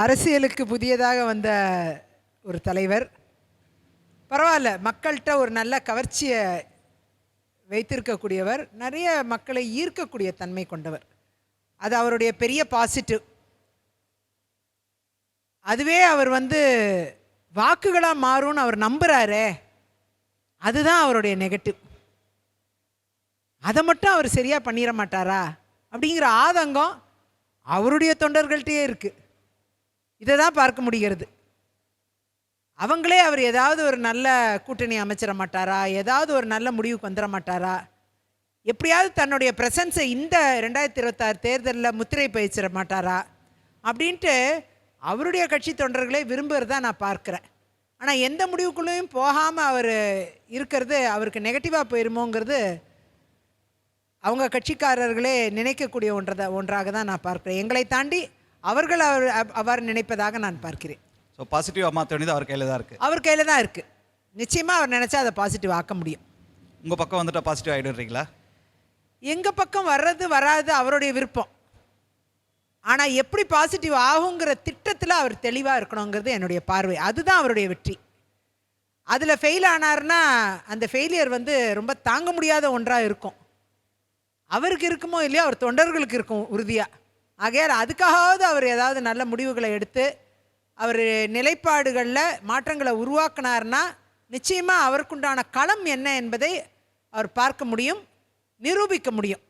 அரசியலுக்கு புதியதாக வந்த ஒரு தலைவர். பரவாயில்ல, மக்கள்கிட்ட ஒரு நல்ல கவர்ச்சியை வைத்திருக்கக்கூடியவர், நிறைய மக்களை ஈர்க்கக்கூடிய தன்மை கொண்டவர். அது அவருடைய பெரிய பாசிட்டிவ். அதுவே அவர் வாக்குகளாக மாறும்னு அவர் நம்புகிறாரே, அதுதான் அவருடைய நெகட்டிவ். அதை மட்டும் அவர் சரியாக பண்ணிட மாட்டாரா அப்படிங்கிற ஆதங்கம் அவருடைய தொண்டர்கள்ட்டே இருக்குது. இதை தான் பார்க்க முடிகிறது. அவங்களே அவர் ஏதாவது ஒரு நல்ல கூட்டணி அமைச்சிட மாட்டாரா, ஏதாவது ஒரு நல்ல முடிவுக்கு வந்துட மாட்டாரா, எப்படியாவது தன்னுடைய ப்ரெசன்ஸை இந்த 2026 தேர்தலில் முத்திரை பயிச்சிட மாட்டாரா அப்படின்ட்டு அவருடைய கட்சி தொண்டர்களே விரும்புகிறதா நான் பார்க்குறேன். ஆனால் எந்த முடிவுக்குள்ளேயும் போகாமல் அவர் இருக்கிறது அவருக்கு நெகட்டிவாக போயிருமோங்கிறது அவங்க கட்சிக்காரர்களே நினைக்கக்கூடிய ஒன்றாக தான் நான் பார்க்குறேன். எங்களை தாண்டி அவர்கள் அவ்வாறு நினைப்பதாக நான் பார்க்கிறேன். ஸோ பாசிட்டிவாக மாற்ற வேண்டியது அவர் கையில் தான் இருக்குது. அவர் கையில் தான் இருக்குது. நிச்சயமாக அவர் நினச்சா அதை பாசிட்டிவ் ஆக்க முடியும். உங்கள் பக்கம் வந்துட்டால் பாசிட்டிவ் ஆகிடுறீங்களா? எங்கள் பக்கம் வர்றது வராது அவருடைய விருப்பம். ஆனால் எப்படி பாசிட்டிவ் ஆகுங்கிற திட்டத்தில் அவர் தெளிவாக இருக்கணுங்கிறது என்னுடைய பார்வை. அதுதான் அவருடைய வெற்றி. அதில் ஃபெயில் ஆனார்னா அந்த ஃபெயிலியர் ரொம்ப தாங்க முடியாத ஒன்றாக இருக்கும். அவருக்கு இருக்குமோ இல்லையோ அவர் தொண்டர்களுக்கு இருக்கும் உறுதியாக. ஆகையால் அதுக்காகவாவது அவர் ஏதாவது நல்ல முடிவுகளை எடுத்து அவர் நிலைப்பாடுகளில் மாற்றங்களை உருவாக்கினார்னா நிச்சயமாக அவருக்குண்டான களம் என்ன என்பதை அவர் பார்க்க முடியும், நிரூபிக்க முடியும்.